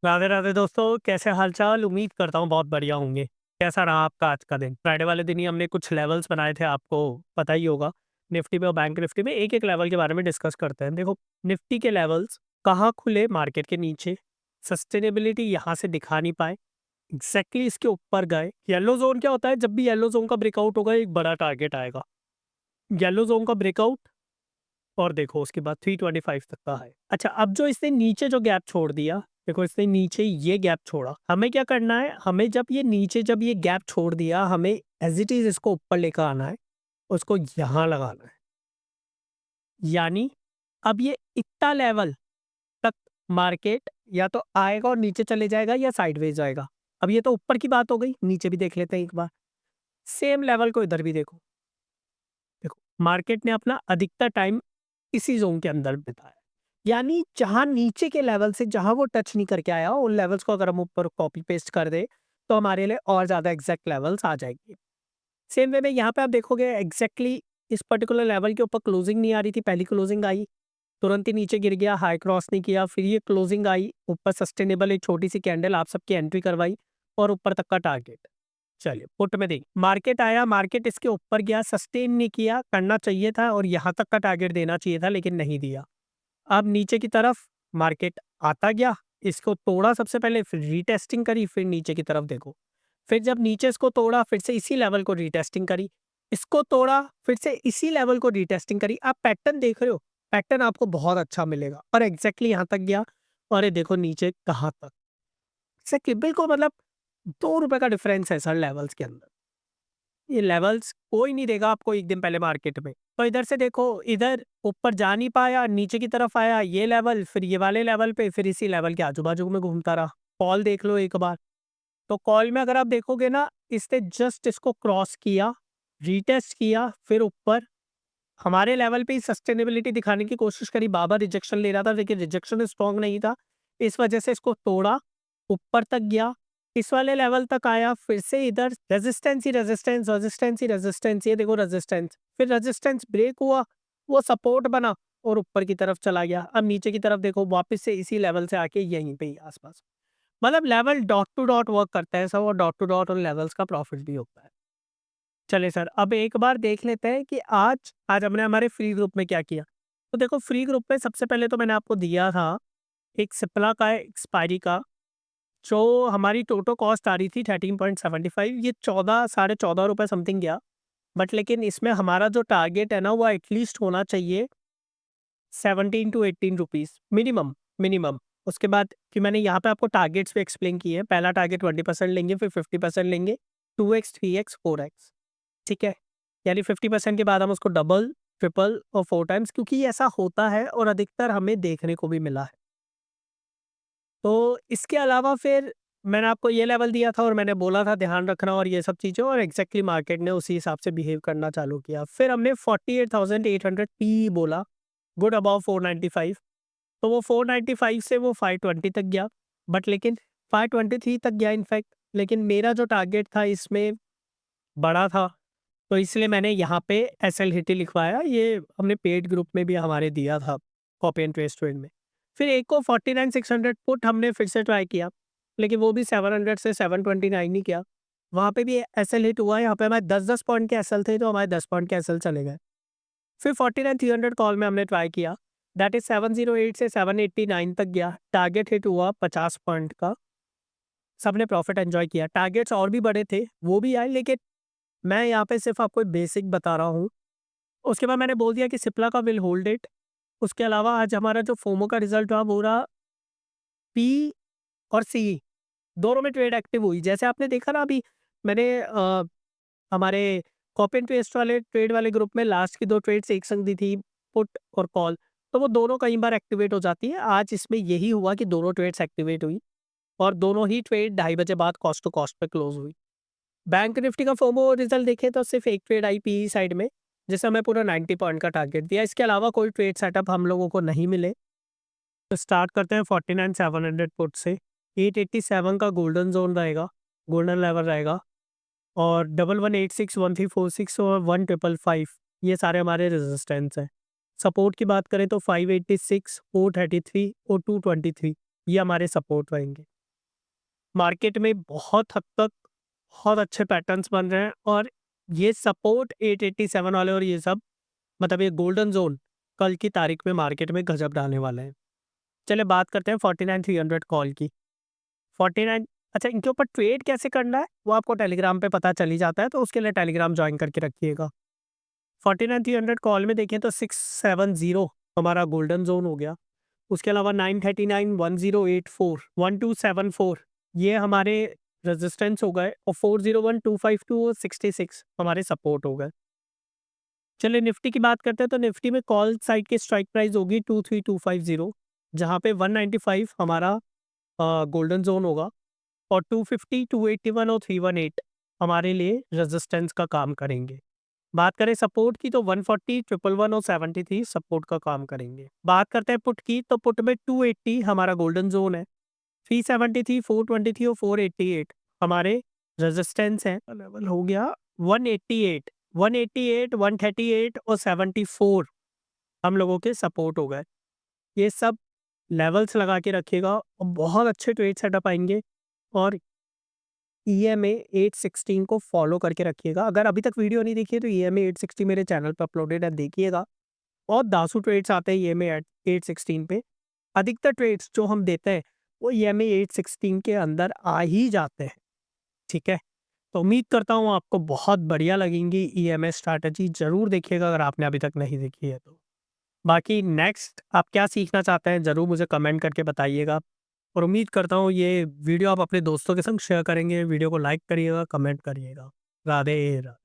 राधे राधे दोस्तों, कैसे हालचाल। उम्मीद करता हूँ बहुत बढ़िया होंगे। कैसा रहा आपका आज का दिन? फ्राइडे वाले दिन ही हमने कुछ लेवल्स बनाए थे, आपको पता ही होगा। निफ्टी में और बैंक निफ्टी में एक एक लेवल के बारे में डिस्कस करते हैं। देखो, निफ्टी के लेवल्स कहाँ खुले? मार्केट के नीचे। सस्टेनेबिलिटी यहाँ से दिखा नहीं पाए, एग्जैक्टली इसके ऊपर गए। येलो जोन क्या होता है? जब भी येलो जोन का ब्रेकआउट होगा एक बड़ा टारगेट आएगा। येलो जोन का ब्रेकआउट और देखो उसके बाद 325 तक का है। अच्छा, अब जो इसने नीचे जो गैप छोड़ दिया, देखो इसने नीचे ये गैप छोड़ा। हमें क्या करना है? हमें जब ये नीचे जब ये गैप छोड़ दिया, हमें एज इट इज इसको ऊपर लेकर आना है, उसको यहाँ लगाना है। यानी अब ये इतना लेवल तक मार्केट या तो आएगा और नीचे चले जाएगा या साइडवेज जाएगा। अब ये तो ऊपर की बात हो गई, नीचे भी देख लेते हैं एक बार। सेम लेवल को इधर भी देखो। देखो, मार्केट ने अपना अधिकतर टाइम इसी ज़ोन के अंदर बिताया। यानी जहाँ नीचे के लेवल से जहाँ वो टच नहीं करके आया, उन लेवल्स को अगर हम ऊपर कॉपी पेस्ट कर दें, तो हमारे लिए और ज़्यादा एग्ज़ैक्ट लेवल्स आ जाएँगे। सेम वे में यहाँ पे आप देखोगे एग्ज़ैक्टली इस पर्टिकुलर लेवल के ऊपर क्लोजिंग नहीं आ रही थी, पहली क्लोजिंग आई, तुरंत ही नीचे गिर गया, हाई क्रॉस नहीं किया, फिर ये क्लोजिंग आई, ऊपर सस्टेनेबल एक छोटी-सी कैंडल आप सबकी एंट्री करवाई और ऊपर तक का टारगेट। चलिए, पुट में देखिए, मार्केट आया, मार्केट इसके ऊपर गया, सस्टेन नहीं किया, करना चाहिए था और यहाँ तक का टारगेट देना चाहिए था, लेकिन नहीं दिया। अब नीचे की तरफ मार्केट आता गया, इसको तोड़ा सबसे पहले, फिर रीटेस्टिंग करी, फिर नीचे की तरफ देखो। फिर जब नीचे इसको तोड़ा, फिर से इसी लेवल को रीटेस्टिंग करी, इसको तोड़ा, फिर से इसी लेवल को रीटेस्टिंग करी। आप पैटर्न देख रहे हो, पैटर्न आपको बहुत अच्छा मिलेगा और एग्जैक्टली यहाँ तक गया और ये देखो नीचे कहाँ तक। एग्जैक्टली बिल्कुल, मतलब ₹2 का डिफरेंस है सर लेवल्स के अंदर। ये लेवल्स कोई नहीं देगा आपको एक दिन पहले मार्केट में। तो इधर से देखो, इधर ऊपर जा नहीं पाया, नीचे की तरफ आया ये लेवल, फिर ये वाले लेवल पे, फिर इसी लेवल के आजू-बाजू में घूमता रहा। कॉल देख लो एक बार, तो कॉल में अगर आप देखोगे ना, इसने जस्ट इसको क्रॉस किया, रीटेस्ट किया, फिर ऊपर हमारे लेवल पे ही सस्टेनेबिलिटी दिखाने की कोशिश करी। बार-बार रिजेक्शन ले रहा था, लेकिन रिजेक्शन स्ट्रॉन्ग नहीं था। इस वजह से इसको तोड़ा, ऊपर तक गया, इस वाले लेवल तक आया, फिर से इधर रेजिस्टेंस ही रेजिस्टेंस, रेजिस्टेंस ही रेजिस्टेंस, ये देखो रेजिस्टेंस, फिर रेजिस्टेंस ब्रेक हुआ, वो सपोर्ट बना और ऊपर की तरफ चला गया। अब नीचे की तरफ देखो, वापस से इसी लेवल से आके यहीं पे ही आस-पास। मतलब level dot to dot work करता है सब, और डॉट टू डॉट उन लेवल्स का प्रॉफिट भी होता है। चलिए सर, अब एक बार देख लेते हैं कि आज आज हमने हमारे फ्री ग्रुप में क्या किया। तो देखो, फ्री ग्रुप में सबसे पहले तो मैंने आपको दिया था एक सिप्ला का एक्सपायरी का, जो हमारी टोटल कॉस्ट आ रही थी 13.75, ये 14 साढ़े 14 रुपये समथिंग गया। बट लेकिन इसमें हमारा जो टारगेट है ना, वो एटलीस्ट होना चाहिए 17 टू 18 रुपीज़ मिनिमम, मिनिमम। उसके बाद फिर मैंने यहाँ पे आपको टारगेट्स भी एक्सप्लेन किए हैं। पहला टारगेट 20% लेंगे, फिर 50% लेंगे, 2x, 3x, 4x, ठीक है? यानी 50% के बाद हम उसको डबल, ट्रिपल और 4 टाइम्स, क्योंकि ये ऐसा होता है और अधिकतर हमें देखने को भी मिला है। तो इसके अलावा फिर मैंने आपको ये लेवल दिया था और मैंने बोला था ध्यान रखना और ये सब चीज़ें, और एग्ज़ैक्टली मार्केट ने उसी हिसाब से बिहेव करना चालू किया। फिर हमने 48,800 पी बोला, गुड अबव 495, तो वो 495 से वो 520 तक गया, बट लेकिन 523 तक गया इनफैक्ट। लेकिन मेरा जो टारगेट था इसमें बड़ा था, तो इसलिए मैंने यहाँ पे एसएल हिट ही लिखवाया। ये हमने पेड ग्रुप में भी हमारे दिया था, कॉपी एंड पेस्ट ट्रेड में। फिर एक को 49,600 पुट हमने फिर से ट्राई किया, लेकिन वो भी 700 से 729 ही किया। वहाँ पे भी एसएल हिट हुआ। यहाँ पे हमारे 10-10 पॉइंट के एसएल थे, तो हमारे 10 पॉइंट के एसएल चले गए। फिर 49,300 कॉल में हमने ट्राई किया, दैट इज़ 708 से 789 तक गया। टारगेट हिट हुआ 50 पॉइंट का, सबने प्रॉफिट एन्जॉय किया। टारगेट्स और भी बड़े थे, वो भी आए, लेकिन मैं यहाँ पे सिर्फ़ आपको बेसिक बता रहा हूँ। उसके बाद मैंने बोल दिया कि सिप्ला का विल होल्ड इट। उसके अलावा आज हमारा जो फोमो का रिज़ल्ट रहा, वो रहा पी और सी, दोनों में ट्रेड एक्टिव हुई। जैसे आपने देखा ना अभी, मैंने हमारे कॉपी एंड पेस्ट वाले ट्रेड वाले ग्रुप में लास्ट की 2 ट्रेड्स एक संग दी थी, पुट और कॉल, तो वो दोनों कई बार एक्टिवेट हो जाती है। आज इसमें यही हुआ कि दोनों ट्रेड्स एक्टिवेट हुई और दोनों ही ट्रेड 2:30 बजे बाद कॉस्ट टू कॉस्ट पे क्लोज़ हुई। बैंक निफ्टी का फोमो रिजल्ट देखें तो सिर्फ एक ट्रेड आई पीई साइड में, जिसे हमें पूरा 90 पॉइंट का टारगेट दिया। इसके अलावा कोई ट्रेड सेटअप हम लोगों को नहीं मिले। तो स्टार्ट करते हैं 49,700 पुट से। 887 का गोल्डन जोन रहेगा, गोल्डन लेवल रहेगा, और 1186, 1346 और 1555, ये सारे हमारे रेजिस्टेंस हैं। सपोर्ट की बात करें तो 586, 433 और 223, ये हमारे सपोर्ट रहेंगे। मार्केट में बहुत हद तक बहुत अच्छे पैटर्न्स बन रहे हैं और ये सपोर्ट 887 वाले और ये सब मतलब ये गोल्डन जोन कल की तारीख में मार्केट में गजब डालने वाले हैं। चलिए बात करते हैं 49300 कॉल की। 49 अच्छा, इनके ऊपर ट्रेड कैसे करना है वो आपको टेलीग्राम पे पता चल ही जाता है, तो उसके लिए टेलीग्राम ज्वाइन करके रखिएगा। 49300 कॉल में देखें तो 670 हमारा गोल्डन जोन हो गया। उसके अलावा 939, 1084, 1274 ये हमारे रेजिस्टेंस हो गए और 401, 252 और 66 हमारे सपोर्ट हो गए। चलिए निफ्टी की बात करते हैं तो निफ्टी में कॉल साइड की स्ट्राइक प्राइस होगी 23250, जहाँ पे 195 हमारा गोल्डन जोन होगा और 250, 281 और 318 हमारे लिए रेजिस्टेंस का काम करेंगे। बात करें सपोर्ट की तो 140, 111 और 73 सपोर्ट का काम करेंगे। बात करते हैं पुट की तो पुट में 280 हमारा गोल्डन जोन है, 373, 423 और 488 हमारे रेजिस्टेंस हैं। लेवल हो गया 188, 188, 138 और 74 हम लोगों के सपोर्ट हो गए। ये सब लेवल्स लगा के रखिएगा और बहुत अच्छे ट्रेड सेटअप आएंगे। और EMA 816 को फॉलो करके रखिएगा। अगर अभी तक वीडियो नहीं देखी है तो EMA 860 मेरे चैनल पर अपलोडेड है, देखिएगा। और दासू ट्रेड्स आते हैं EMA 816 पे। अधिकतर ट्रेड्स जो हम देते हैं वो EMA 816 के अंदर आ ही जाते हैं, ठीक है। तो उम्मीद करता हूँ आपको बहुत बढ़िया लगेंगी EMA स्ट्रैटेजी, ज़रूर देखिएगा अगर आपने अभी तक नहीं देखी है तो। बाकी नेक्स्ट आप क्या सीखना चाहते हैं ज़रूर मुझे कमेंट करके बताइएगा। और उम्मीद करता हूँ ये वीडियो आप अपने दोस्तों के संग शेयर करेंगे। वीडियो को लाइक करिएगा, कमेंट करिएगा। राधे राधे।